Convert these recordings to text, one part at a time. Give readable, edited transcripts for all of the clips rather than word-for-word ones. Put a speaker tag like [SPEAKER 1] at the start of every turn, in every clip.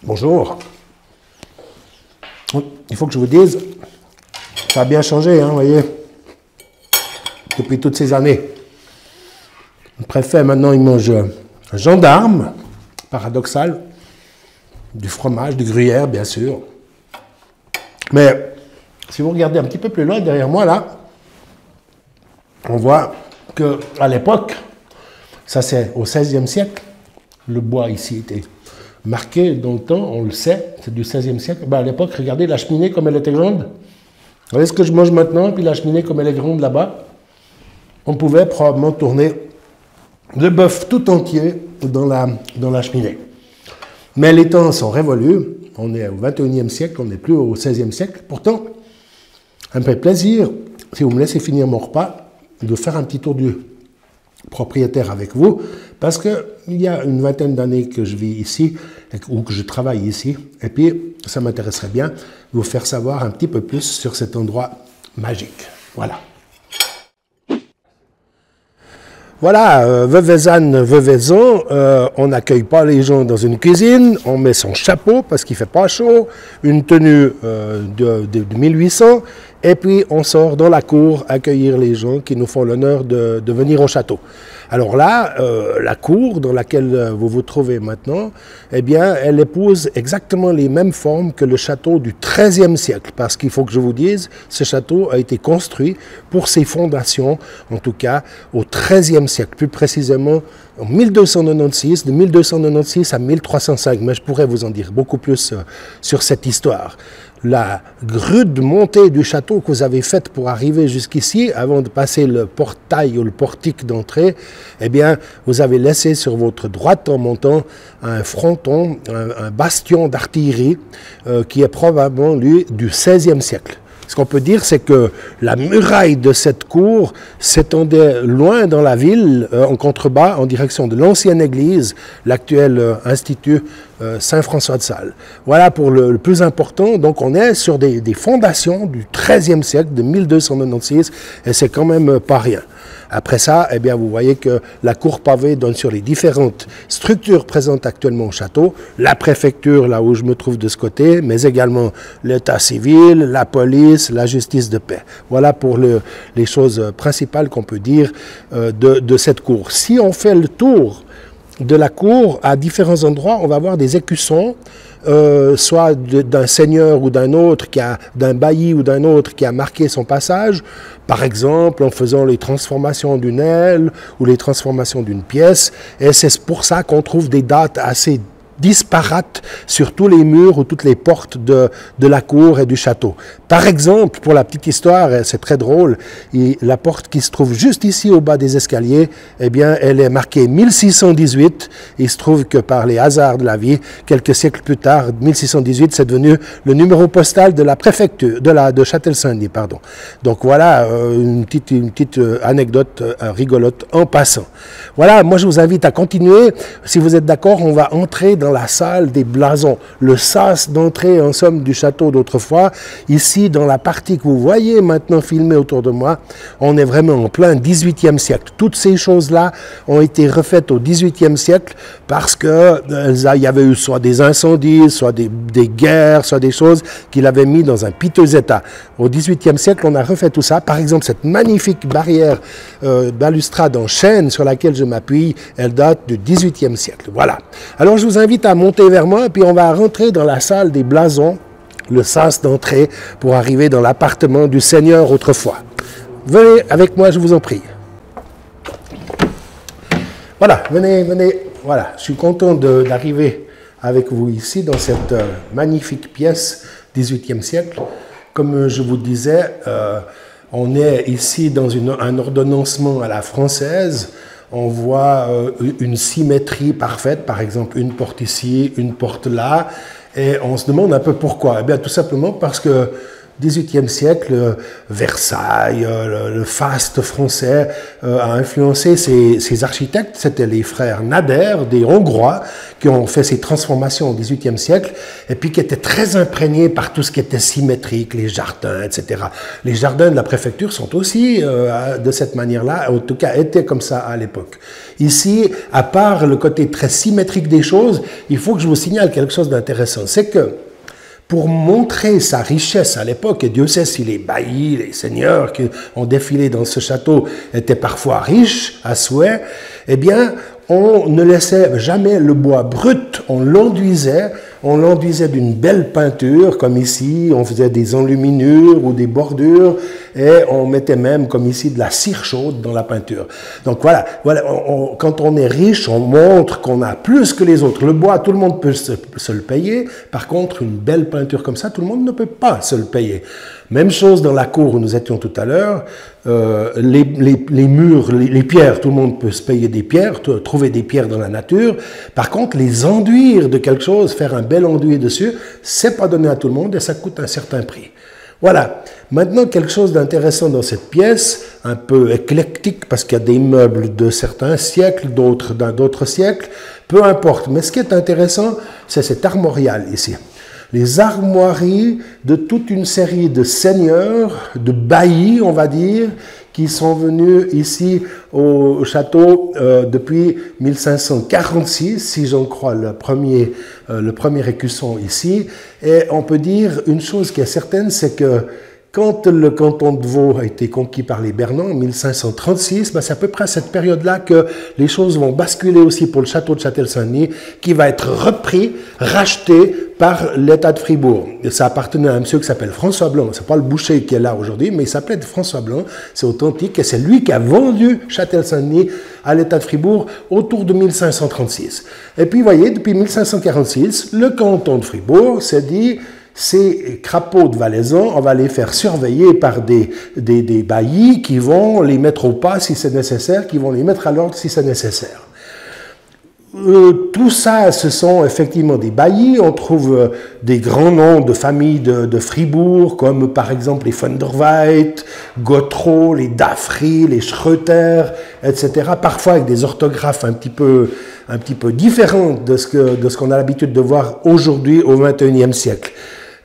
[SPEAKER 1] Bonjour. Il faut que je vous dise, ça a bien changé, hein, vous voyez, depuis toutes ces années. Le préfet, maintenant, il mange un gendarme, paradoxal, du fromage, du gruyère, bien sûr. Mais si vous regardez un petit peu plus loin, derrière moi, là, on voit qu'à l'époque, ça c'est au XVIe siècle, le bois ici était marqué dans le temps, on le sait, c'est du XVIe siècle. Ben, à l'époque, regardez la cheminée comme elle était grande. Vous voyez ce que je mange maintenant, puis la cheminée comme elle est grande là-bas. On pouvait probablement tourner le bœuf tout entier dans la cheminée. Mais les temps sont révolus, on est au XXIe siècle, on n'est plus au XVIe siècle. Pourtant, ça me fait plaisir, si vous me laissez finir mon repas, de faire un petit tour du propriétaire avec vous, parce qu'il y a une vingtaine d'années que je vis ici, ou que je travaille ici, et puis ça m'intéresserait bien de vous faire savoir un petit peu plus sur cet endroit magique. Voilà. Voilà, Veuvezanne, Veuvaison, on n'accueille pas les gens dans une cuisine, on met son chapeau parce qu'il ne fait pas chaud, une tenue de 1800, et puis on sort dans la cour accueillir les gens qui nous font l'honneur de venir au château. Alors là, la cour dans laquelle vous vous trouvez maintenant, eh bien, elle épouse exactement les mêmes formes que le château du XIIIe siècle, parce qu'il faut que je vous dise, ce château a été construit pour ses fondations, en tout cas au XIIIe siècle, plus précisément en 1296, de 1296 à 1305, mais je pourrais vous en dire beaucoup plus sur cette histoire. La rude montée du château que vous avez faite pour arriver jusqu'ici, avant de passer le portail ou le portique d'entrée, eh bien, vous avez laissé sur votre droite en montant un fronton, un bastion d'artillerie qui est probablement, lui, du XVIe siècle. Ce qu'on peut dire, c'est que la muraille de cette cour s'étendait loin dans la ville, en contrebas, en direction de l'ancienne église, l'actuel institut Saint-François de Sales. Voilà pour le plus important. Donc on est sur des fondations du XIIIe siècle, de 1296, et c'est quand même pas rien. Après ça, eh bien, vous voyez que la cour pavée donne sur les différentes structures présentes actuellement au château, la préfecture, là où je me trouve de ce côté, mais également l'état civil, la police, la justice de paix. Voilà pour les choses principales qu'on peut dire de cette cour. Si on fait le tour de la cour, à différents endroits, on va voir des écussons, soit d'un seigneur ou d'un autre, d'un bailli ou d'un autre qui a marqué son passage, par exemple en faisant les transformations d'une aile ou les transformations d'une pièce, et c'est pour ça qu'on trouve des dates assez disparates sur tous les murs ou toutes les portes de la cour et du château. Par exemple, pour la petite histoire, c'est très drôle, la porte qui se trouve juste ici au bas des escaliers, eh bien, elle est marquée 1618. Il se trouve que par les hasards de la vie, quelques siècles plus tard, 1618, c'est devenu le numéro postal de la préfecture, de Châtel-Saint-Denis, pardon. Donc voilà une petite anecdote rigolote en passant. Voilà, moi je vous invite à continuer. Si vous êtes d'accord, on va entrer dans la salle des blasons, le sas d'entrée en somme du château d'autrefois. Ici, dans la partie que vous voyez maintenant filmée autour de moi, on est vraiment en plein XVIIIe siècle. Toutes ces choses-là ont été refaites au XVIIIe siècle parce que il y avait eu soit des incendies, soit des guerres, soit des choses qui l'avaient mis dans un piteux état. Au XVIIIe siècle, on a refait tout ça. Par exemple, cette magnifique barrière balustrade en chêne sur laquelle je m'appuie, elle date du XVIIIe siècle. Voilà. Alors, je vous invite à monter vers moi, et puis on va rentrer dans la salle des blasons, le sas d'entrée, pour arriver dans l'appartement du seigneur autrefois. Venez avec moi, je vous en prie. Voilà, venez, voilà, je suis content d'arriver avec vous ici, dans cette magnifique pièce, 18e siècle. Comme je vous disais, on est ici dans un ordonnancement à la française. On voit une symétrie parfaite, par exemple une porte ici, une porte là, et on se demande un peu pourquoi. Eh bien tout simplement parce que XVIIIe siècle, Versailles, le faste français a influencé ces architectes. C'était les frères Nader, des Hongrois, qui ont fait ces transformations au XVIIIe siècle, et puis qui étaient très imprégnés par tout ce qui était symétrique, les jardins, etc. Les jardins de la préfecture sont aussi de cette manière-là, en tout cas étaient comme ça à l'époque. Ici, à part le côté très symétrique des choses, il faut que je vous signale quelque chose d'intéressant. C'est que pour montrer sa richesse à l'époque, et Dieu sait si les baillis, les seigneurs qui ont défilé dans ce château étaient parfois riches à souhait, eh bien, on ne laissait jamais le bois brut, on l'enduisait d'une belle peinture, comme ici, on faisait des enluminures ou des bordures, et on mettait même, comme ici, de la cire chaude dans la peinture. Donc voilà, quand on est riche, on montre qu'on a plus que les autres. Le bois, tout le monde peut se le payer. Par contre, une belle peinture comme ça, tout le monde ne peut pas se le payer. Même chose dans la cour où nous étions tout à l'heure, les murs, les pierres, tout le monde peut se payer des pierres, trouver des pierres dans la nature. Par contre, les enduire de quelque chose, faire un bel enduit dessus, c'est pas donné à tout le monde et ça coûte un certain prix. Voilà. Maintenant, quelque chose d'intéressant dans cette pièce, un peu éclectique, parce qu'il y a des meubles de certains siècles, d'autres d'autres siècles, peu importe. Mais ce qui est intéressant, c'est cet armorial ici. Les armoiries de toute une série de seigneurs, de baillis, on va dire, qui sont venus ici au château depuis 1546, si j'en crois le premier écusson ici. Et on peut dire une chose qui est certaine, c'est que quand le canton de Vaud a été conquis par les Bernons en 1536, c'est à peu près à cette période-là que les choses vont basculer aussi pour le château de Châtel-Saint-Denis, qui va être repris, racheté par l'État de Fribourg. Et ça appartenait à un monsieur qui s'appelle François Blanc. C'est pas le boucher qui est là aujourd'hui, mais il s'appelait François Blanc. C'est authentique et c'est lui qui a vendu Châtel-Saint-Denis à l'État de Fribourg autour de 1536. Et puis, vous voyez, depuis 1546, le canton de Fribourg s'est dit: ces crapauds de valaisans, on va les faire surveiller par des baillis qui vont les mettre au pas si c'est nécessaire, qui vont les mettre à l'ordre si c'est nécessaire. Tout ça, ce sont effectivement des baillis. On trouve des grands noms de familles de Fribourg, comme par exemple les von der Weydt, Gottereau, les Daffry, les Schröter, etc. Parfois avec des orthographes un petit peu différentes de ce qu'on a l'habitude de voir aujourd'hui au XXIe siècle.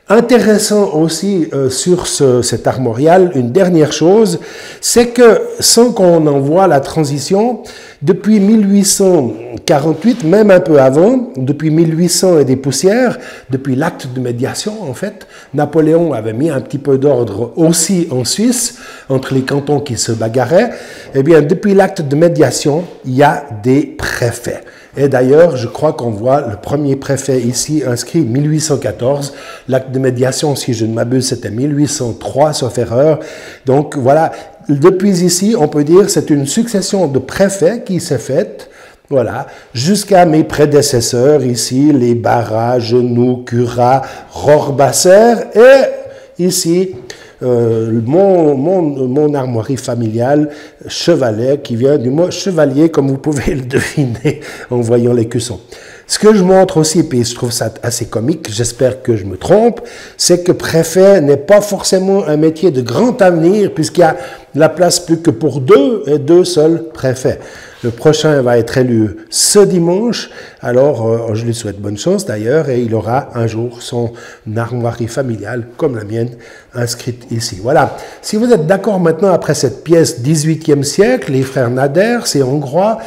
[SPEAKER 1] Intéressant aussi sur cet armorial, une dernière chose, c'est que sans qu'on en voie la transition, depuis 1848, même un peu avant, depuis 1800 et des poussières, depuis l'acte de médiation en fait, Napoléon avait mis un petit peu d'ordre aussi en Suisse, entre les cantons qui se bagarraient. Eh bien, depuis l'acte de médiation, il y a des préfets. Et d'ailleurs, je crois qu'on voit le premier préfet ici inscrit 1814. L'acte de médiation, si je ne m'abuse, c'était 1803, sauf erreur. Donc voilà, depuis ici, on peut dire c'est une succession de préfets qui s'est faite, voilà, jusqu'à mes prédécesseurs ici, les Barras, Genoux, Curat, Rohrbasser, et ici, mon armoirie familiale, Chevalet, qui vient du mot chevalier, comme vous pouvez le deviner en voyant l'écusson. Ce que je montre aussi, puis je trouve ça assez comique, j'espère que je me trompe, c'est que préfet n'est pas forcément un métier de grand avenir, puisqu'il y a la place plus que pour deux seuls préfets. Le prochain va être élu ce dimanche, alors je lui souhaite bonne chance d'ailleurs, et il aura un jour son armoirie familiale, comme la mienne, inscrite ici. Voilà. Si vous êtes d'accord maintenant, après cette pièce 18e siècle, les frères Nader, ces Hongrois,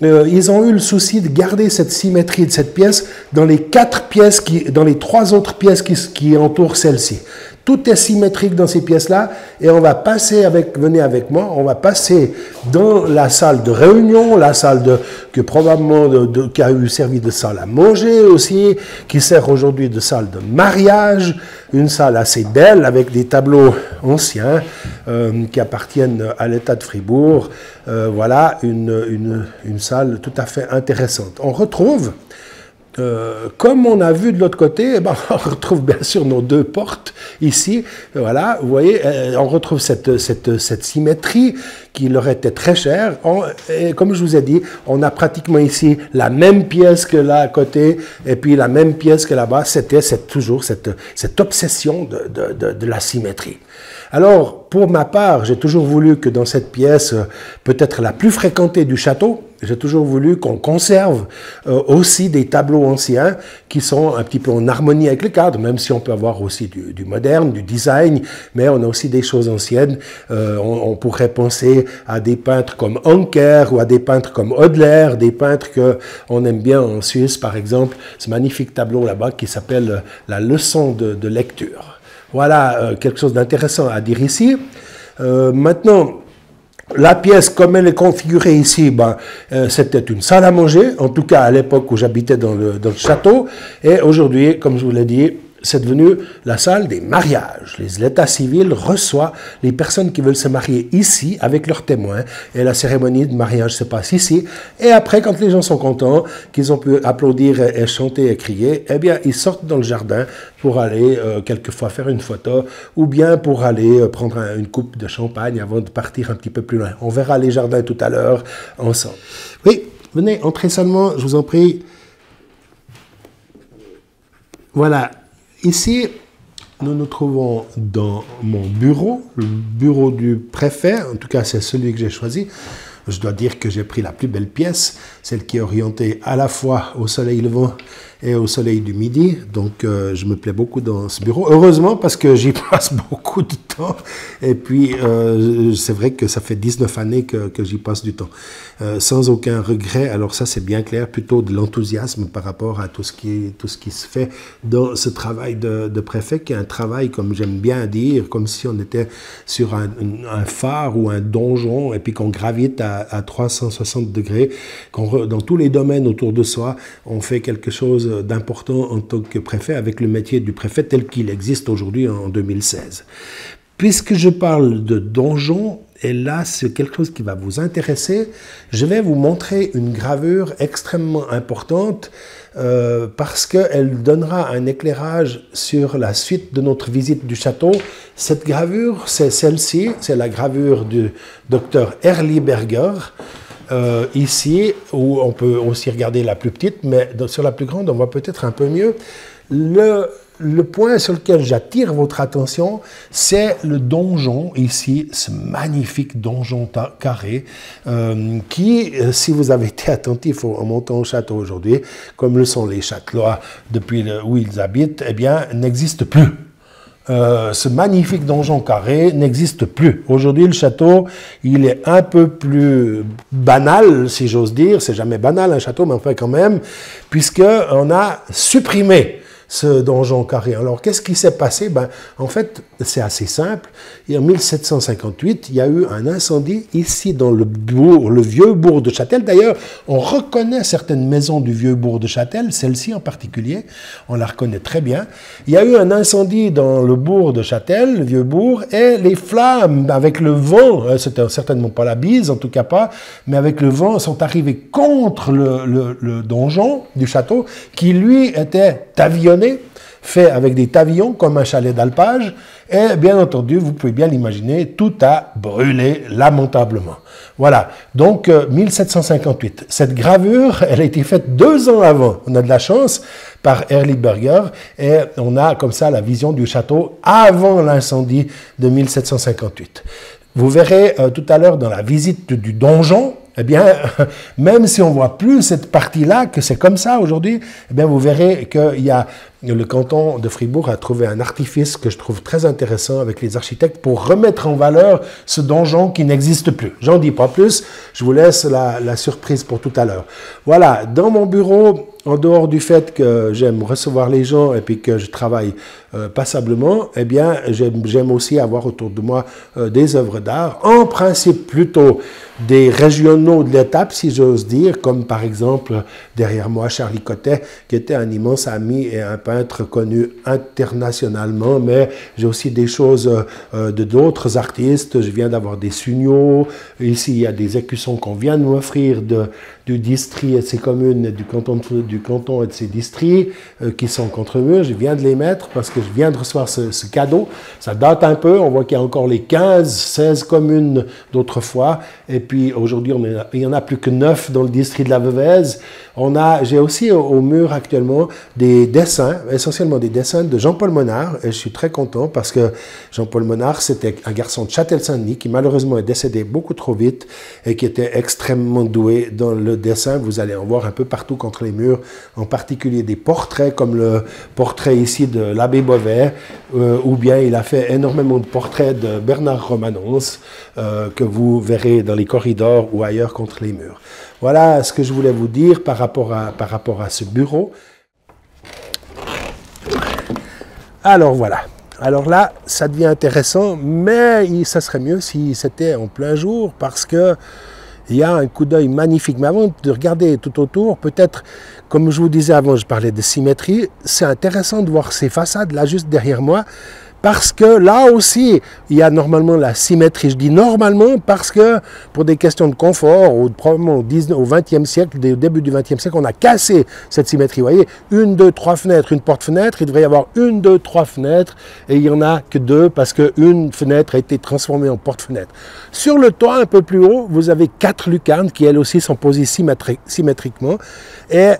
[SPEAKER 1] ils ont eu le souci de garder cette symétrie de cette pièce dans les dans les trois autres pièces qui entourent celle-ci. Tout est symétrique dans ces pièces-là, et on va passer venez avec moi, on va passer dans la salle de réunion, la salle qui probablement qui a eu servi de salle à manger aussi, qui sert aujourd'hui de salle de mariage, une salle assez belle avec des tableaux anciens qui appartiennent à l'État de Fribourg. Voilà une salle tout à fait intéressante. On retrouve comme on a vu de l'autre côté, eh ben, on retrouve bien sûr nos deux portes ici. Voilà, vous voyez, on retrouve cette symétrie qui leur était très chère. Et comme je vous ai dit, on a pratiquement ici la même pièce que là à côté, et puis la même pièce que là-bas. C'était toujours cette obsession de la symétrie. Alors, pour ma part, j'ai toujours voulu que dans cette pièce, peut-être la plus fréquentée du château, j'ai toujours voulu qu'on conserve aussi des tableaux anciens qui sont un petit peu en harmonie avec le cadre, même si on peut avoir aussi du moderne, du design, mais on a aussi des choses anciennes. On pourrait penser à des peintres comme Anker ou à des peintres comme Hodler, des peintres qu'on aime bien en Suisse, par exemple, ce magnifique tableau là-bas qui s'appelle « La leçon de lecture ». Voilà quelque chose d'intéressant à dire ici. Maintenant, la pièce, comme elle est configurée ici, c'était une salle à manger, en tout cas à l'époque où j'habitais dans le château. Et aujourd'hui, comme je vous l'ai dit, c'est devenu la salle des mariages. L'état civil reçoit les personnes qui veulent se marier ici avec leurs témoins. Et la cérémonie de mariage se passe ici. Et après, quand les gens sont contents, qu'ils ont pu applaudir et chanter et crier, eh bien, ils sortent dans le jardin pour aller quelquefois faire une photo ou bien pour aller prendre une coupe de champagne avant de partir un petit peu plus loin. On verra les jardins tout à l'heure ensemble. Oui, venez, entrez seulement, je vous en prie. Voilà. Ici, nous nous trouvons dans mon bureau, le bureau du préfet, en tout cas c'est celui que j'ai choisi. Je dois dire que j'ai pris la plus belle pièce, celle qui est orientée à la fois au soleil levant et au soleil du midi. Donc je me plais beaucoup dans ce bureau. Heureusement parce que j'y passe beaucoup de temps. Et puis c'est vrai que ça fait 19 années que j'y passe du temps. Sans aucun regret. Alors ça c'est bien clair, plutôt de l'enthousiasme par rapport à tout ce qui se fait dans ce travail de préfet, qui est un travail, comme j'aime bien dire, comme si on était sur un phare ou un donjon et puis qu'on gravite à 360 degrés, dans tous les domaines autour de soi, on fait quelque chose d'important en tant que préfet avec le métier du préfet tel qu'il existe aujourd'hui en 2016. Puisque je parle de donjon, et là c'est quelque chose qui va vous intéresser, je vais vous montrer une gravure extrêmement importante parce qu'elle donnera un éclairage sur la suite de notre visite du château. Cette gravure, c'est celle-ci, c'est la gravure du docteur Erliberger. Ici, où on peut aussi regarder la plus petite, mais sur la plus grande, on voit peut-être un peu mieux. Le point sur lequel j'attire votre attention, c'est le donjon, ici, ce magnifique donjon carré, qui, si vous avez été attentif en montant au château aujourd'hui, comme le sont les châtelois depuis où ils habitent, eh bien, n'existe plus. Ce magnifique donjon carré n'existe plus. Aujourd'hui, le château, il est un peu plus banal, si j'ose dire. C'est jamais banal, un château, mais enfin quand même, puisqu'on a supprimé ce donjon carré. Alors, qu'est-ce qui s'est passé? En fait, c'est assez simple. En 1758, il y a eu un incendie ici dans le vieux bourg de Châtel. D'ailleurs, on reconnaît certaines maisons du vieux bourg de Châtel, celle-ci en particulier, on la reconnaît très bien. Il y a eu un incendie dans le bourg de Châtel, le vieux bourg, et les flammes, avec le vent, c'était certainement pas la bise, en tout cas pas, mais avec le vent, sont arrivées contre le donjon du château, qui lui était pavillonné, fait avec des pavillons comme un chalet d'alpage, et bien entendu, vous pouvez bien l'imaginer, tout a brûlé lamentablement. Voilà, donc 1758. Cette gravure, elle a été faite 2 ans avant. On a de la chance par Erliberger, et on a comme ça la vision du château avant l'incendie de 1758. Vous verrez tout à l'heure dans la visite du donjon, eh bien, même si on ne voit plus cette partie-là, que c'est comme ça aujourd'hui, eh bien, vous verrez qu'il y a le canton de Fribourg a trouvé un artifice que je trouve très intéressant avec les architectes pour remettre en valeur ce donjon qui n'existe plus. J'en dis pas plus, je vous laisse la surprise pour tout à l'heure. Voilà, dans mon bureau, en dehors du fait que j'aime recevoir les gens et puis que je travaille passablement, eh bien, j'aime aussi avoir autour de moi des œuvres d'art, en principe plutôt des régionaux de l'étape, si j'ose dire, comme par exemple derrière moi Charlie Cottet, qui était un immense ami et un peintre connu internationalement, mais j'ai aussi des choses de d'autres artistes. Je viens d'avoir des Sugneaux, ici il y a des écussons qu'on vient de m'offrir du district et de ses communes du canton du canton et de ses districts qui sont contre mur. Je viens de les mettre parce que je viens de recevoir ce cadeau. Ça date un peu, on voit qu'il y a encore les 15, 16 communes d'autrefois. Et puis aujourd'hui, il n'y en a plus que 9 dans le district de la Veuvez. J'ai aussi au mur actuellement des dessins, essentiellement des dessins de Jean-Paul Monard. Et je suis très content parce que Jean-Paul Monard, c'était un garçon de Châtel-Saint-Denis qui malheureusement est décédé beaucoup trop vite et qui était extrêmement doué dans le dessin. Vous allez en voir un peu partout contre les murs, en particulier des portraits comme le portrait ici de l'abbé Beauvais, ou bien il a fait énormément de portraits de Bernard Romanons que vous verrez dans les corridors ou ailleurs contre les murs. Voilà ce que je voulais vous dire par rapport à ce bureau. Alors voilà. Alors là, ça devient intéressant, mais ça serait mieux si c'était en plein jour parce que il y a un coup d'œil magnifique. Mais avant de regarder tout autour, peut-être, comme je vous disais avant, je parlais de symétrie, c'est intéressant de voir ces façades là juste derrière moi. Parce que là aussi, il y a normalement la symétrie. Je dis normalement parce que pour des questions de confort, ou probablement au XXe siècle, au début du XXe siècle, on a cassé cette symétrie. Vous voyez, 1, 2, 3 fenêtres, une porte-fenêtre. Il devrait y avoir 1, 2, 3 fenêtres et il n'y en a que 2 parce qu'une fenêtre a été transformée en porte-fenêtre. Sur le toit, un peu plus haut, vous avez 4 lucarnes qui elles aussi sont posées symétriquement. Et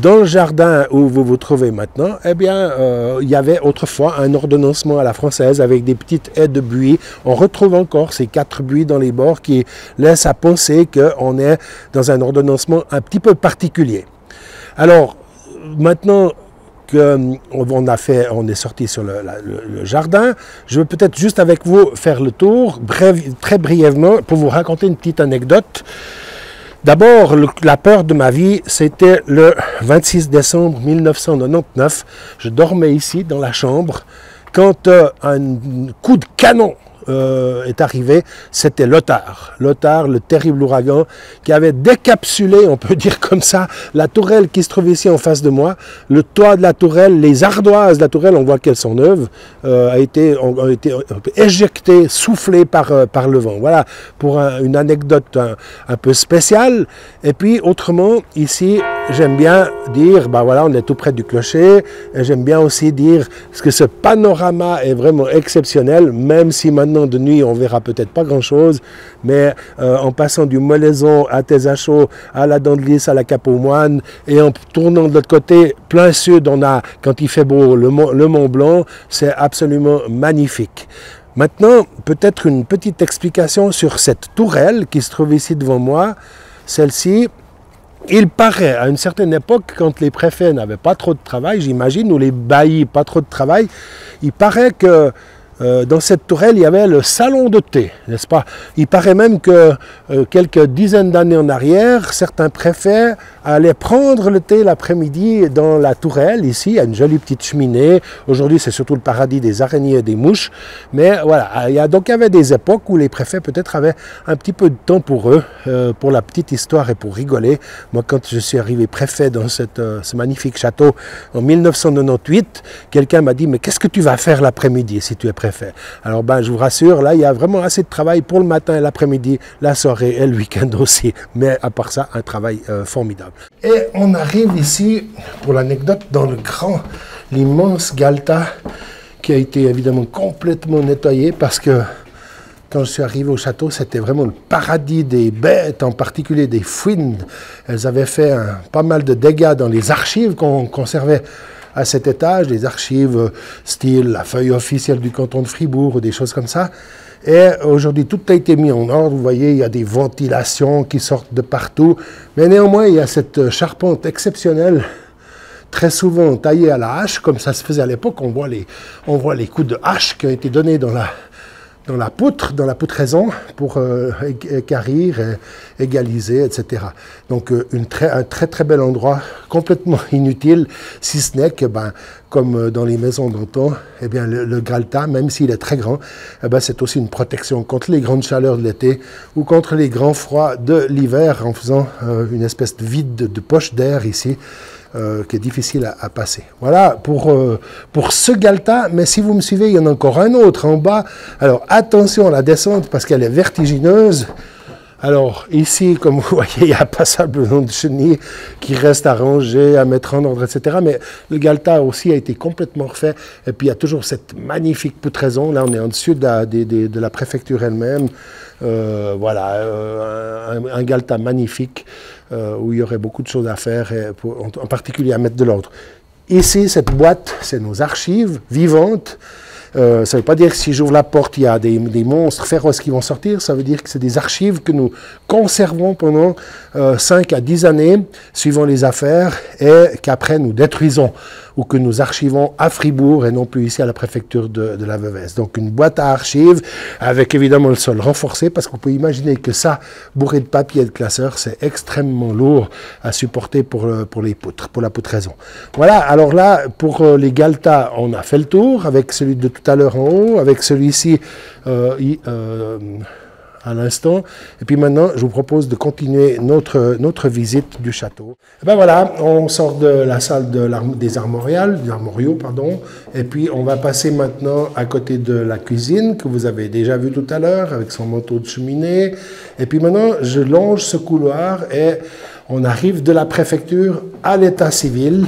[SPEAKER 1] dans le jardin où vous vous trouvez maintenant, eh bien, il y avait autrefois un ordonnancement à la française avec des petites haies de buis. On retrouve encore ces 4 buis dans les bords qui laissent à penser qu'on est dans un ordonnancement un petit peu particulier. Alors, maintenant on est sorti sur le jardin, je veux peut-être juste avec vous faire le tour, très brièvement, pour vous raconter une petite anecdote. D'abord, la peur de ma vie, c'était le 26 décembre 1999. Je dormais ici, dans la chambre, quand un coup de canon est arrivé, c'était Lothar. Lothar, le terrible ouragan, qui avait décapsulé, on peut dire comme ça, la tourelle qui se trouve ici en face de moi. Le toit de la tourelle, les ardoises de la tourelle, on voit qu'elles sont neuves, ont été éjectées, soufflées par le vent. Voilà, pour une anecdote un peu spéciale. Et puis, autrement, ici, j'aime bien dire, ben voilà, on est tout près du clocher, et j'aime bien aussi dire que ce panorama est vraiment exceptionnel, même si maintenant de nuit on verra peut-être pas grand-chose, mais en passant du Molaison à Tézachaux, à la Dent de Lys, à la Cap aux Moines, et en tournant de l'autre côté, plein sud, on a, quand il fait beau, le Mont Blanc, c'est absolument magnifique. Maintenant, peut-être une petite explication sur cette tourelle qui se trouve ici devant moi. Celle-ci, il paraît, à une certaine époque, quand les préfets n'avaient pas trop de travail, j'imagine, ou les baillis pas trop de travail, il paraît que dans cette tourelle, il y avait le salon de thé, n'est-ce pas? Il paraît même que quelques dizaines d'années en arrière, certains préfets allaient prendre le thé l'après-midi dans la tourelle. Ici, il y a une jolie petite cheminée. Aujourd'hui, c'est surtout le paradis des araignées et des mouches. Mais voilà, donc il y avait des époques où les préfets peut-être avaient un petit peu de temps pour eux, pour la petite histoire et pour rigoler. Moi, quand je suis arrivé préfet dans ce magnifique château en 1998, quelqu'un m'a dit « Mais qu'est-ce que tu vas faire l'après-midi si tu es préfet ?» Alors, je vous rassure, là, il y a vraiment assez de travail pour le matin et l'après-midi, la soirée et le week-end aussi. Mais à part ça, un travail formidable. Et on arrive ici, pour l'anecdote, dans l'immense Galta, qui a été évidemment complètement nettoyé parce que quand je suis arrivé au château, c'était vraiment le paradis des bêtes, en particulier des fouines. Elles avaient fait pas mal de dégâts dans les archives qu'on conservait à cet étage, des archives style la feuille officielle du canton de Fribourg ou des choses comme ça. Et aujourd'hui, tout a été mis en ordre. Vous voyez, il y a des ventilations qui sortent de partout. Mais néanmoins, il y a cette charpente exceptionnelle, très souvent taillée à la hache, comme ça se faisait à l'époque. On voit les coups de hache qui ont été donnés dans la poutraison pour équarrir, égaliser, etc. Donc un très très bel endroit, complètement inutile, si ce n'est que, comme dans les maisons d'antan, eh bien le Galta, même s'il est très grand, c'est aussi une protection contre les grandes chaleurs de l'été ou contre les grands froids de l'hiver, en faisant une espèce de vide de poche d'air ici, qui est difficile à passer. Voilà pour ce Galta, mais si vous me suivez, il y en a encore un autre en bas. Alors attention à la descente parce qu'elle est vertigineuse. Alors, ici, comme vous voyez, il y a passablement de chenilles qui restent à ranger, à mettre en ordre, etc. Mais le galetas aussi a été complètement refait. Et puis, il y a toujours cette magnifique poutraison. Là, on est en dessus de la préfecture elle-même. Voilà, un galetas magnifique où il y aurait beaucoup de choses à faire, et en particulier à mettre de l'ordre. Ici, cette boîte, c'est nos archives vivantes. Ça ne veut pas dire que si j'ouvre la porte, il y a des monstres féroces qui vont sortir. Ça veut dire que c'est des archives que nous conservons pendant 5 à 10 années, suivant les affaires, et qu'après nous détruisons ou que nous archivons à Fribourg et non plus ici à la préfecture de la Veuvez. Donc une boîte à archives avec évidemment le sol renforcé, parce que vous pouvez imaginer que ça, bourré de papier et de classeurs, c'est extrêmement lourd à supporter pour les poutres, pour la poutraison. Voilà, alors là, pour les galetas, on a fait le tour avec celui de tout à l'heure en haut, avec celui-ci à l'instant. Et puis maintenant, je vous propose de continuer notre visite du château. Et ben voilà, on sort de la salle des armoriaux, pardon, et puis on va passer maintenant à côté de la cuisine, que vous avez déjà vu tout à l'heure, avec son manteau de cheminée. Et puis maintenant, je longe ce couloir et on arrive de la préfecture à l'état civil,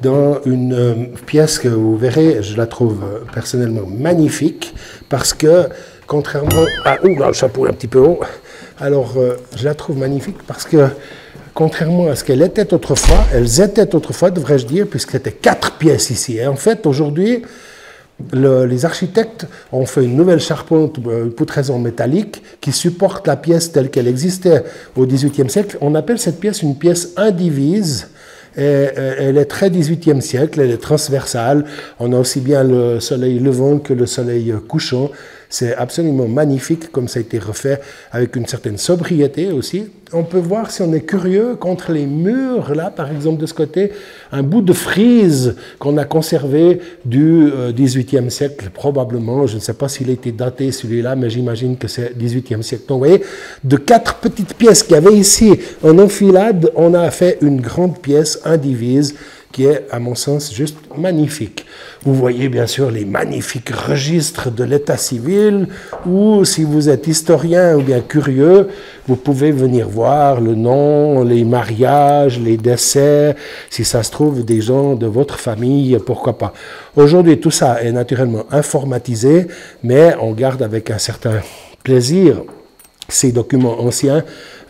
[SPEAKER 1] dans une pièce que vous verrez, je la trouve personnellement magnifique, parce que contrairement à... Ouh, le chapeau est un petit peu haut. Alors, je la trouve magnifique parce que, contrairement à ce qu'elles étaient autrefois, devrais-je dire, puisqu'il y avait 4 pièces ici. Et en fait, aujourd'hui, les architectes ont fait une nouvelle charpente, poutraison métallique, qui supporte la pièce telle qu'elle existait au XVIIIe siècle. On appelle cette pièce une pièce indivise. Et elle est très 18e siècle, elle est transversale. On a aussi bien le soleil levant que le soleil couchant. C'est absolument magnifique comme ça a été refait avec une certaine sobriété aussi. On peut voir, si on est curieux, contre les murs, là, par exemple, de ce côté, un bout de frise qu'on a conservé du XVIIIe siècle, probablement. Je ne sais pas s'il a été daté, celui-là, mais j'imagine que c'est XVIIIe siècle. Donc, vous voyez, de 4 petites pièces qu'il y avait ici en enfilade, on a fait une grande pièce indivise qui est, à mon sens, juste magnifique. Vous voyez bien sûr les magnifiques registres de l'état civil, ou si vous êtes historien ou bien curieux, vous pouvez venir voir le nom, les mariages, les décès, si ça se trouve des gens de votre famille, pourquoi pas. Aujourd'hui, tout ça est naturellement informatisé, mais on garde avec un certain plaisir ces documents anciens,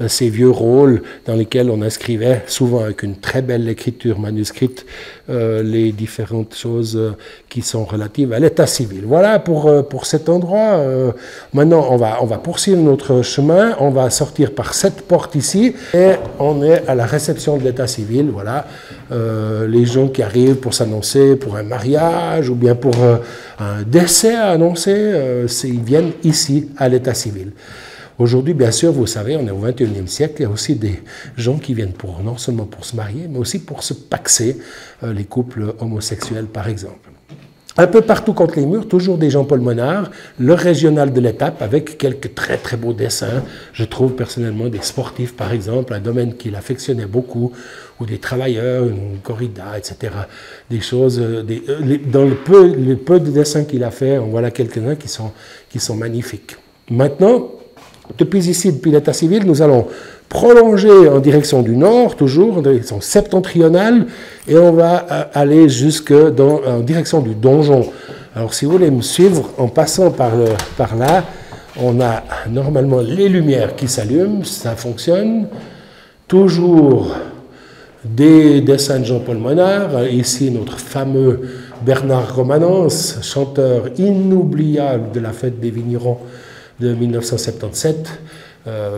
[SPEAKER 1] ces vieux rôles dans lesquels on inscrivait, souvent avec une très belle écriture manuscrite, les différentes choses qui sont relatives à l'état civil. Voilà pour cet endroit. Maintenant, on va poursuivre notre chemin. On va sortir par cette porte ici et on est à la réception de l'état civil. Voilà, les gens qui arrivent pour s'annoncer pour un mariage ou bien pour un décès à annoncer, ils viennent ici à l'état civil. Aujourd'hui, bien sûr, vous savez, on est au XXIe siècle, il y a aussi des gens qui viennent non seulement pour se marier, mais aussi pour se paxer, les couples homosexuels, par exemple. Un peu partout contre les murs, toujours des Jean-Paul Monard, le régional de l'étape, avec quelques très très beaux dessins. Je trouve personnellement des sportifs, par exemple, un domaine qu'il affectionnait beaucoup, ou des travailleurs, une corrida, etc. Des choses, dans le peu de dessins qu'il a fait, on voit là quelques-uns qui sont magnifiques. Maintenant, depuis l'état civil, nous allons prolonger en direction du nord, toujours en direction septentrionale, et on va aller en direction du donjon. Alors, si vous voulez me suivre, en passant par là, on a normalement les lumières qui s'allument, ça fonctionne. Toujours des dessins de Jean-Paul Monard, ici notre fameux Bernard Romanens, chanteur inoubliable de la fête des vignerons de 1977.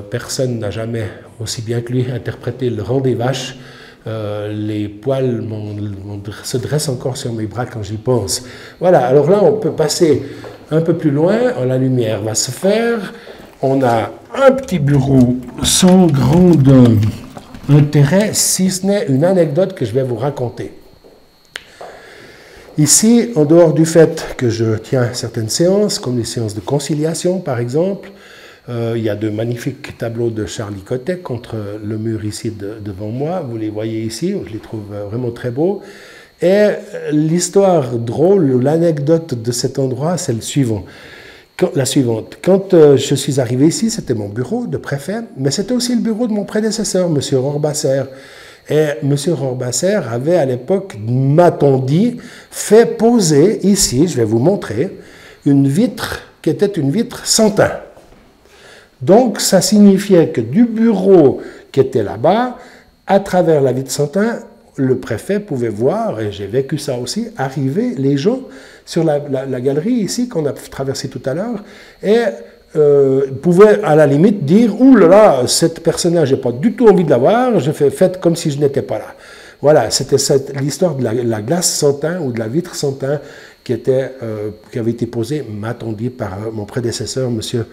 [SPEAKER 1] Personne n'a jamais, aussi bien que lui, interprété le Rang des vaches. Les poils se dressent encore sur mes bras quand j'y pense. Voilà, alors là, on peut passer un peu plus loin. La lumière va se faire. On a un petit bureau sans grand intérêt, si ce n'est une anecdote que je vais vous raconter. Ici, en dehors du fait que je tiens certaines séances, comme les séances de conciliation par exemple, il y a de magnifiques tableaux de Charles Icotec contre le mur ici devant moi. Vous les voyez ici, je les trouve vraiment très beaux. Et l'histoire drôle, l'anecdote de cet endroit, c'est le suivant. La suivante. Quand je suis arrivé ici, c'était mon bureau de préfet, mais c'était aussi le bureau de mon prédécesseur, M. Rohrbasser. Et M. Rohrbasser avait à l'époque, m'a-t-on dit, fait poser ici, je vais vous montrer, une vitre qui était une vitre sans teint. Donc, ça signifiait que du bureau qui était là-bas, à travers la vitre sans teint, le préfet pouvait voir, et j'ai vécu ça aussi, arriver les gens sur la galerie ici qu'on a traversée tout à l'heure, et pouvait à la limite dire « Ouh là là, cette personne-là, j'ai pas du tout envie de la voir, je fais faites comme si je n'étais pas là ». Voilà, c'était l'histoire de la glace sans teint ou de la vitre sans teint qui avait été posée, m'a-t-on dit, par mon prédécesseur, monsieur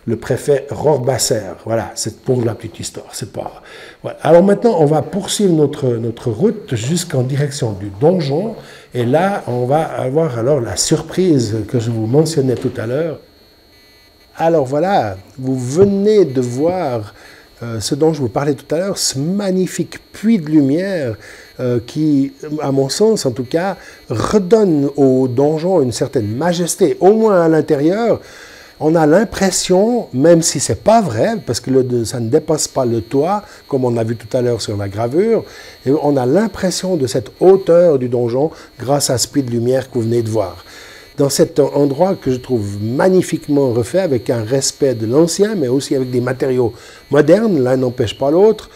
[SPEAKER 1] le préfet Rohrbasser. Voilà, c'est pour la petite histoire. C'est pas. Voilà. Alors maintenant, on va poursuivre notre route jusqu'en direction du donjon. Et là, on va avoir alors la surprise que je vous mentionnais tout à l'heure. Alors voilà, vous venez de voir ce dont je vous parlais tout à l'heure, ce magnifique puits de lumière qui, à mon sens en tout cas, redonne au donjon une certaine majesté, au moins à l'intérieur. On a l'impression, même si ce n'est pas vrai, parce que ça ne dépasse pas le toit, comme on a vu tout à l'heure sur la gravure, et on a l'impression de cette hauteur du donjon grâce à ce puits de lumière que vous venez de voir. Dans cet endroit que je trouve magnifiquement refait, avec un respect de l'ancien, mais aussi avec des matériaux modernes, l'un n'empêche pas l'autre,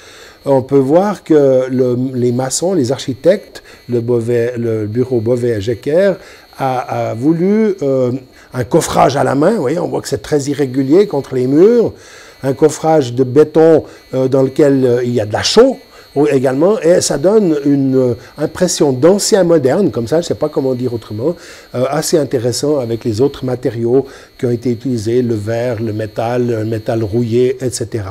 [SPEAKER 1] on peut voir que les maçons, les architectes, le bureau Beauvais-Jecker a voulu un coffrage à la main. Vous voyez, on voit que c'est très irrégulier contre les murs, un coffrage de béton dans lequel il y a de la chaux également, et ça donne une impression d'ancien moderne, comme ça, je ne sais pas comment dire autrement, assez intéressant avec les autres matériaux qui ont été utilisés, le verre, le métal rouillé, etc.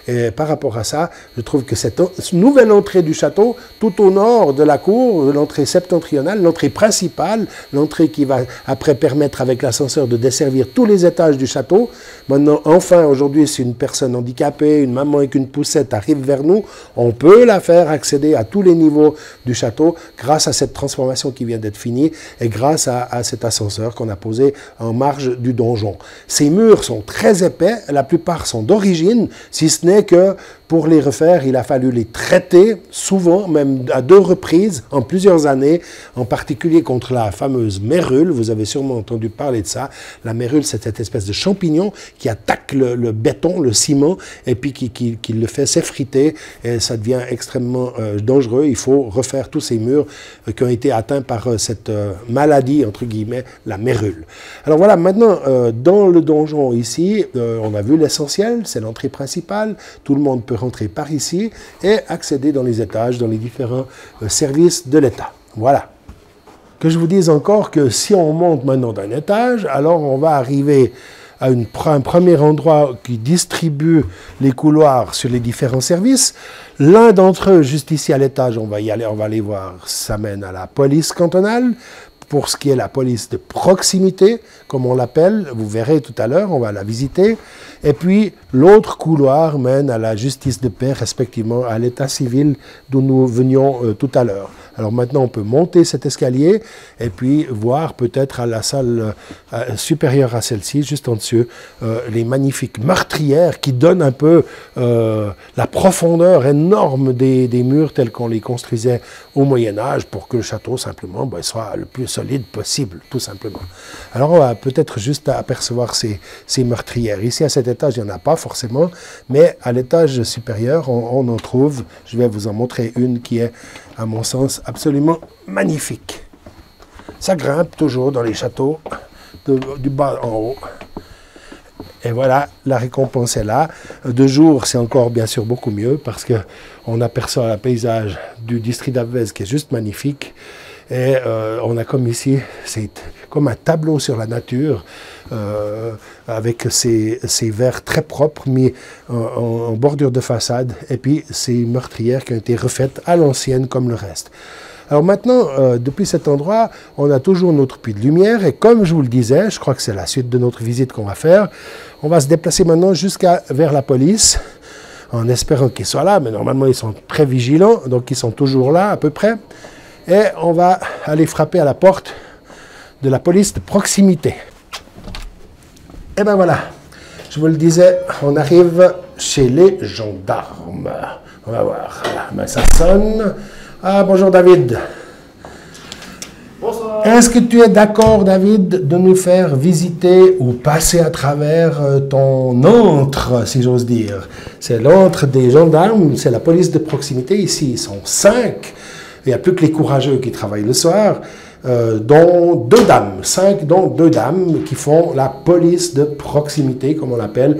[SPEAKER 1] Et par rapport à ça, je trouve que cette nouvelle entrée du château, tout au nord de la cour, l'entrée septentrionale, l'entrée principale, l'entrée qui va après permettre avec l'ascenseur de desservir tous les étages du château. Maintenant, enfin, aujourd'hui, si une personne handicapée, une maman avec une poussette arrive vers nous, on peut la faire accéder à tous les niveaux du château grâce à cette transformation qui vient d'être finie et grâce à cet ascenseur qu'on a posé en marge du donjon. Ces murs sont très épais, la plupart sont d'origine, si ce n'est que pour les refaire, il a fallu les traiter souvent, même à 2 reprises, en plusieurs années, en particulier contre la fameuse mérule. Vous avez sûrement entendu parler de ça. La mérule, c'est cette espèce de champignon qui attaque le béton, le ciment, et puis qui le fait s'effriter, et ça devient extrêmement dangereux. Il faut refaire tous ces murs qui ont été atteints par cette maladie, entre guillemets, la mérule. Alors voilà, maintenant, dans le donjon ici, on a vu l'essentiel, c'est l'entrée principale. Tout le monde peut rentrer par ici et accéder dans les étages, dans les différents services de l'État. Voilà. Que je vous dise encore que si on monte maintenant d'un étage, alors on va arriver à un premier endroit qui distribue les couloirs sur les différents services. L'un d'entre eux, juste ici à l'étage, on va y aller, on va aller voir, ça mène à la police cantonale. Pour ce qui est la police de proximité, comme on l'appelle, vous verrez tout à l'heure, on va la visiter. Et puis, l'autre couloir mène à la justice de paix, respectivement à l'état civil d'où nous venions tout à l'heure. Alors maintenant, on peut monter cet escalier et puis voir peut-être à la salle supérieure à celle-ci, juste en dessus, les magnifiques meurtrières qui donnent un peu la profondeur énorme des murs tels qu'on les construisait au Moyen-Âge pour que le château, simplement, soit le plus solide possible, tout simplement. Alors, on va peut-être juste apercevoir ces meurtrières. Ici, à cet étage, il n'y en a pas forcément, mais à l'étage supérieur, on en trouve. Je vais vous en montrer une qui est, à mon sens, absolument magnifique. Ça grimpe toujours dans les châteaux, du bas en haut. Et voilà, la récompense est là. De jour, c'est encore bien sûr beaucoup mieux parce qu'on aperçoit le paysage du district d'Avez qui est juste magnifique. Et on a comme ici, c'est comme un tableau sur la nature avec ces verres très propres mis en bordure de façade et puis ces meurtrières qui ont été refaites à l'ancienne comme le reste. Alors maintenant, depuis cet endroit, on a toujours notre puits de lumière et comme je vous le disais, je crois que c'est la suite de notre visite qu'on va faire, on va se déplacer maintenant vers la police en espérant qu'ils soient là, mais normalement ils sont très vigilants, donc ils sont toujours là à peu près. Et on va aller frapper à la porte de la police de proximité. Et ben voilà, je vous le disais, on arrive chez les gendarmes. On va voir, voilà, ben ça sonne. Ah, bonjour David.
[SPEAKER 2] Bonsoir.
[SPEAKER 1] Est-ce que tu es d'accord, David, de nous faire visiter ou passer à travers ton antre, si j'ose dire? C'est l'antre des gendarmes, c'est la police de proximité. Ici, ils sont 5. Il n'y a plus que les courageux qui travaillent le soir, dont 2 dames. 5, dont 2 dames qui font la police de proximité, comme on l'appelle,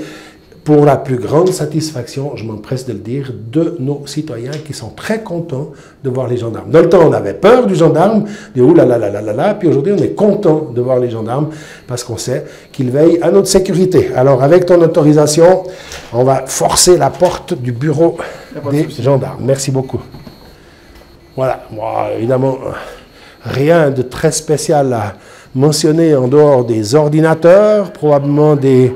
[SPEAKER 1] pour la plus grande satisfaction, je m'empresse de le dire, de nos citoyens qui sont très contents de voir les gendarmes. Dans le temps, on avait peur du gendarme, de ouh là là là là là là, puis aujourd'hui, on est content de voir les gendarmes parce qu'on sait qu'ils veillent à notre sécurité. Alors, avec ton autorisation, on va forcer la porte du bureau des gendarmes. Merci beaucoup. Voilà, moi, évidemment, rien de très spécial à mentionner en dehors des ordinateurs, probablement des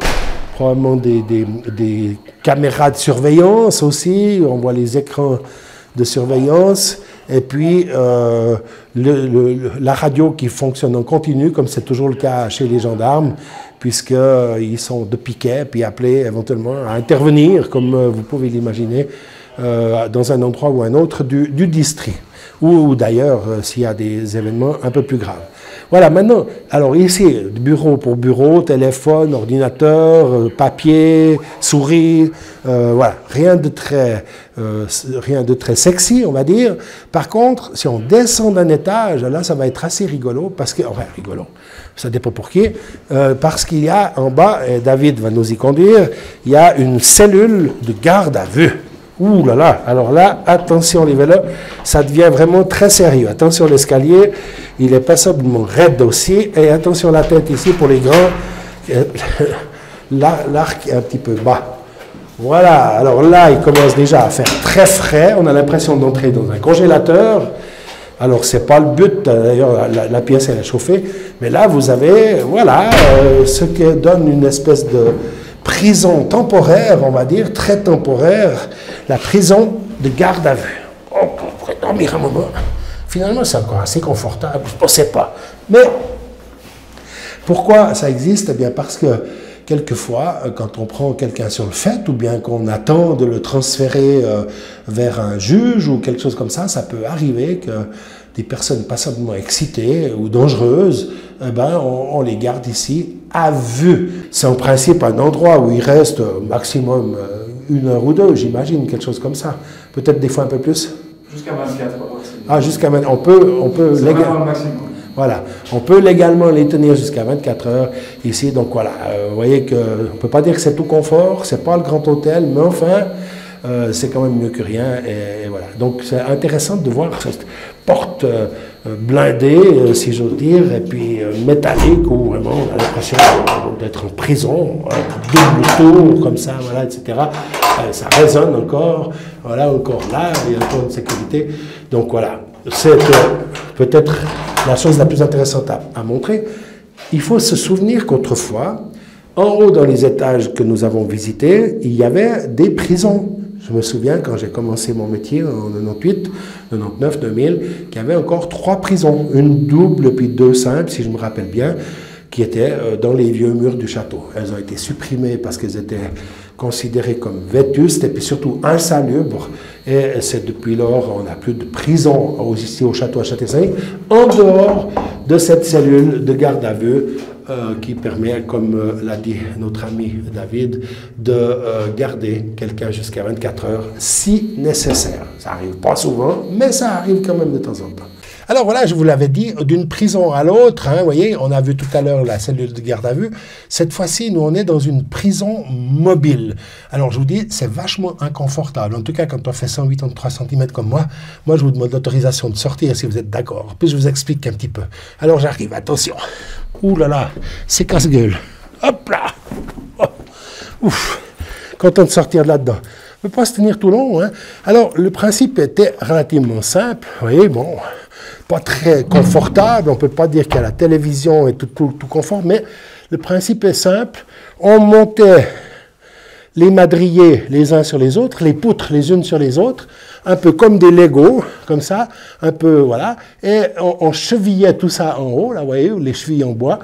[SPEAKER 1] caméras de surveillance aussi, on voit les écrans de surveillance, et puis la radio qui fonctionne en continu, comme c'est toujours le cas chez les gendarmes, puisqu'ils sont de piquet, puis appelés éventuellement à intervenir, comme vous pouvez l'imaginer, dans un endroit ou un autre du district, ou d'ailleurs s'il y a des événements un peu plus graves. Voilà, maintenant, alors ici, bureau pour bureau, téléphone, ordinateur, papier, souris, voilà, rien de très sexy, on va dire. Par contre, si on descend d'un étage, là, ça va être assez rigolo, parce que, enfin, rigolo, ça dépend pour qui, parce qu'il y a en bas, et David va nous y conduire, il y a une cellule de garde à vue. Ouh là là, alors là, attention les vélos, ça devient vraiment très sérieux. Attention l'escalier, il est passablement raide aussi. Et attention la tête ici pour les grands, l'arc est un petit peu bas. Voilà, alors là, il commence déjà à faire très frais. On a l'impression d'entrer dans un congélateur. Alors, ce n'est pas le but, d'ailleurs, la pièce elle est chauffée. Mais là, vous avez, voilà, ce qui donne une espèce de prison temporaire, on va dire, très temporaire, la prison de garde à vue. On pourrait dormir un moment. Finalement, c'est encore assez confortable, je ne pensais pas. Mais pourquoi ça existe? Eh bien, parce que quelquefois, quand on prend quelqu'un sur le fait, ou bien qu'on attend de le transférer vers un juge ou quelque chose comme ça peut arriver que des personnes passablement excitées ou dangereuses, eh ben, on les garde ici à vue. C'est en principe un endroit où il reste maximum 1 heure ou 2, j'imagine, quelque chose comme ça. Peut-être des fois un peu plus.
[SPEAKER 2] Jusqu'à 24.
[SPEAKER 1] Ah, jusqu'à 24. On peut
[SPEAKER 2] légalement le maximum.
[SPEAKER 1] Voilà, on peut légalement les tenir jusqu'à 24 heures ici. Donc voilà, vous voyez qu'on ne peut pas dire que c'est tout confort, c'est pas le grand hôtel, mais enfin, c'est quand même mieux que rien. Et voilà. Donc c'est intéressant de voir cette porte blindée, si j'ose dire, et puis métallique, où vraiment on a l'impression d'être en prison, double tour, comme ça, voilà, etc. Ça résonne encore, voilà, encore là, il y a encore une sécurité. Donc voilà, c'est peut-être la chose la plus intéressante à montrer. Il faut se souvenir qu'autrefois, en haut dans les étages que nous avons visités, il y avait des prisons. Je me souviens quand j'ai commencé mon métier en 98, 99, 2000, qu'il y avait encore 3 prisons, une double puis 2 simples, si je me rappelle bien, qui étaient dans les vieux murs du château. Elles ont été supprimées parce qu'elles étaient considérées comme vétustes et puis surtout insalubres. Et c'est depuis lors, on n'a plus de prison ici au château à Château-Saint, en dehors de cette cellule de garde à vue qui permet, comme l'a dit notre ami David, de garder quelqu'un jusqu'à 24 heures si nécessaire. Ça arrive pas souvent, mais ça arrive quand même de temps en temps. Alors voilà, je vous l'avais dit, d'une prison à l'autre, hein, vous voyez, on a vu tout à l'heure la cellule de garde à vue. Cette fois-ci, nous, on est dans une prison mobile. Alors, je vous dis, c'est vachement inconfortable. En tout cas, quand on fait 183 cm comme moi, je vous demande l'autorisation de sortir si vous êtes d'accord. Puis je vous explique un petit peu. Alors, j'arrive, attention. Ouh là là, c'est casse-gueule. Hop là. Oh. Ouf. Content de sortir de là-dedans. On ne peut pas se tenir tout long, hein. Alors, le principe était relativement simple. Vous voyez, bon, pas très confortable. On ne peut pas dire qu'il y a la télévision et tout confort, mais le principe est simple. On montait les madriers les uns sur les autres, les poutres les unes sur les autres, un peu comme des Legos, comme ça, un peu, voilà. Et on chevillait tout ça en haut, là, vous voyez, les chevilles en bois.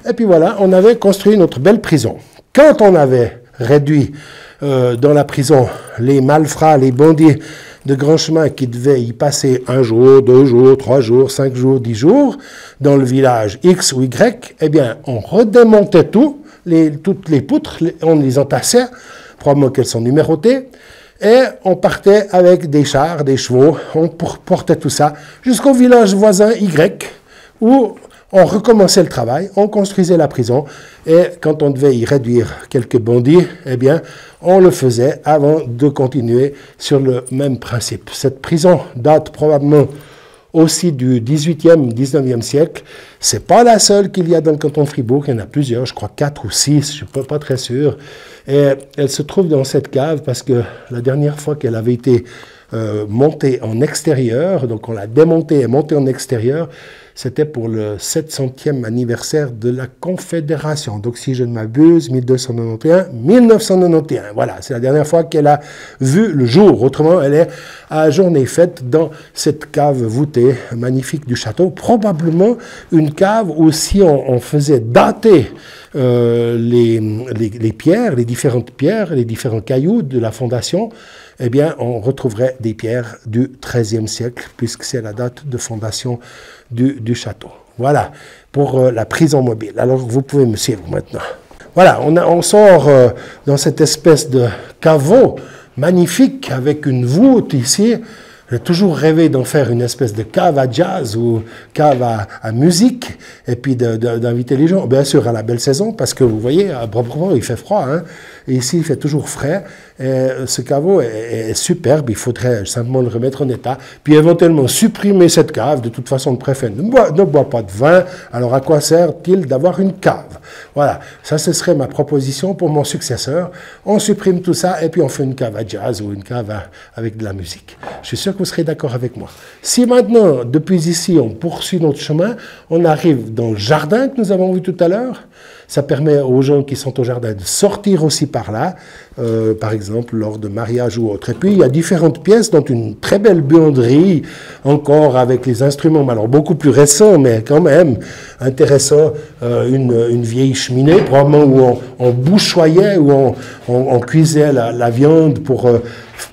[SPEAKER 1] Et puis voilà, on avait construit notre belle prison. Quand on avait réduit dans la prison les malfrats, les bandits de grand chemin qui devaient y passer 1 jour, 2 jours, 3 jours, 5 jours, 10 jours, dans le village X ou Y, eh bien, on redémontait toutes les poutres, on les entassait, probablement qu'elles sont numérotées, et on partait avec des chars, des chevaux, on portait tout ça jusqu'au village voisin Y, où on recommençait le travail, on construisait la prison, et quand on devait y réduire quelques bandits, eh bien, on le faisait avant de continuer sur le même principe. Cette prison date probablement aussi du 18e, 19e siècle. C'est pas la seule qu'il y a dans le canton de Fribourg, il y en a plusieurs, je crois 4 ou 6, je ne suis pas très sûr. Et elle se trouve dans cette cave parce que la dernière fois qu'elle avait été montée en extérieur, donc on l'a démontée et montée en extérieur, c'était pour le 700e anniversaire de la Confédération. Donc, si je ne m'abuse, 1991. Voilà, c'est la dernière fois qu'elle a vu le jour. Autrement, elle est à journée faite dans cette cave voûtée magnifique du château. Probablement une cave où si on faisait dater les pierres, les différentes pierres, les différents cailloux de la fondation, eh bien, on retrouverait des pierres du XIIIe siècle, puisque c'est la date de fondation du château. Voilà, pour la prison mobile. Alors, vous pouvez me suivre maintenant. Voilà, on sort dans cette espèce de caveau magnifique, avec une voûte ici. J'ai toujours rêvé d'en faire une espèce de cave à jazz ou cave à musique, et puis d'inviter les gens, bien sûr à la belle saison, parce que vous voyez, à Brabant, il fait froid, hein, et ici il fait toujours frais, et ce caveau est superbe, il faudrait simplement le remettre en état, puis éventuellement supprimer cette cave. De toute façon, le préfet ne boit pas de vin, alors à quoi sert-il d'avoir une cave? Voilà, ça ce serait ma proposition pour mon successeur. On supprime tout ça, et puis on fait une cave à jazz ou une cave avec de la musique. Je suis sûr que vous serez d'accord avec moi. Si maintenant, depuis ici, on poursuit notre chemin, on arrive dans le jardin que nous avons vu tout à l'heure. Ça permet aux gens qui sont au jardin de sortir aussi par là, par exemple lors de mariage ou autre. Et puis il y a différentes pièces, dont une très belle buanderie, encore avec les instruments, alors beaucoup plus récents, mais quand même intéressant, une vieille cheminée, probablement où on bouchoyait, où on cuisait la viande pour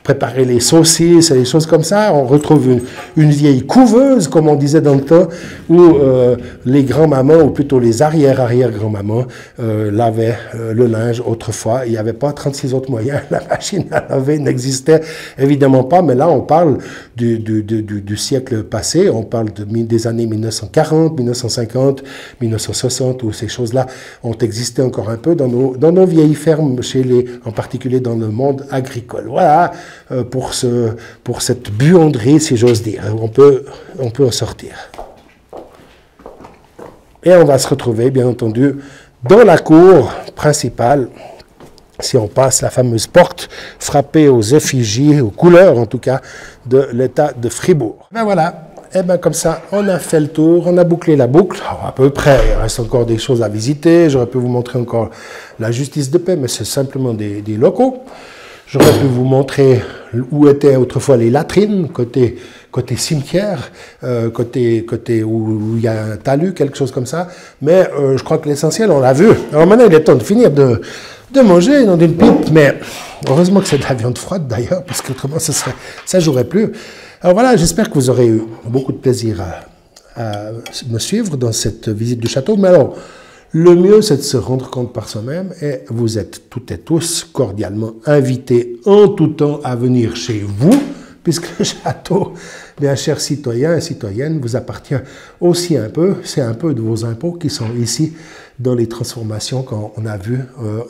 [SPEAKER 1] préparer les saucisses et des choses comme ça. On retrouve une vieille couveuse, comme on disait dans le temps, où les grands-mamans, ou plutôt les arrière-arrière-grands-mamans, lavaient le linge autrefois. Il n'y avait pas 36 autres moyens. La machine à laver n'existait évidemment pas, mais là, on parle du siècle passé, on parle des années 1940, 1950, 1960, où ces choses-là ont existé encore un peu dans nos vieilles fermes, en particulier dans le monde agricole. Voilà. Pour cette buanderie, si j'ose dire. On peut en sortir. Et on va se retrouver, bien entendu, dans la cour principale, si on passe la fameuse porte frappée aux effigies, aux couleurs en tout cas, de l'État de Fribourg. Ben voilà. Et bien comme ça, on a fait le tour, on a bouclé la boucle, à peu près, il reste encore des choses à visiter, j'aurais pu vous montrer encore la justice de paix, mais c'est simplement des locaux. J'aurais pu vous montrer où étaient autrefois les latrines, côté cimetière, côté où il y a un talus, quelque chose comme ça. Mais je crois que l'essentiel, on l'a vu. Alors maintenant, il est temps de finir de manger dans une pipe, mais heureusement que c'est de la viande froide d'ailleurs, parce qu'autrement, ça jouerait plus. Alors voilà, j'espère que vous aurez eu beaucoup de plaisir à me suivre dans cette visite du château. Mais alors, le mieux, c'est de se rendre compte par soi-même, et vous êtes toutes et tous cordialement invités en tout temps à venir chez vous, puisque le château, bien chers citoyens et citoyennes, vous appartient aussi un peu. C'est un peu de vos impôts qui sont ici dans les transformations qu'on a vues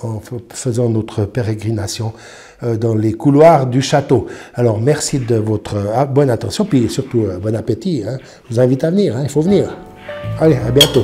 [SPEAKER 1] en faisant notre pérégrination dans les couloirs du château. Alors, merci de votre bonne attention, puis surtout bon appétit. Hein. Je vous invite à venir, hein, il faut venir. Allez, à bientôt.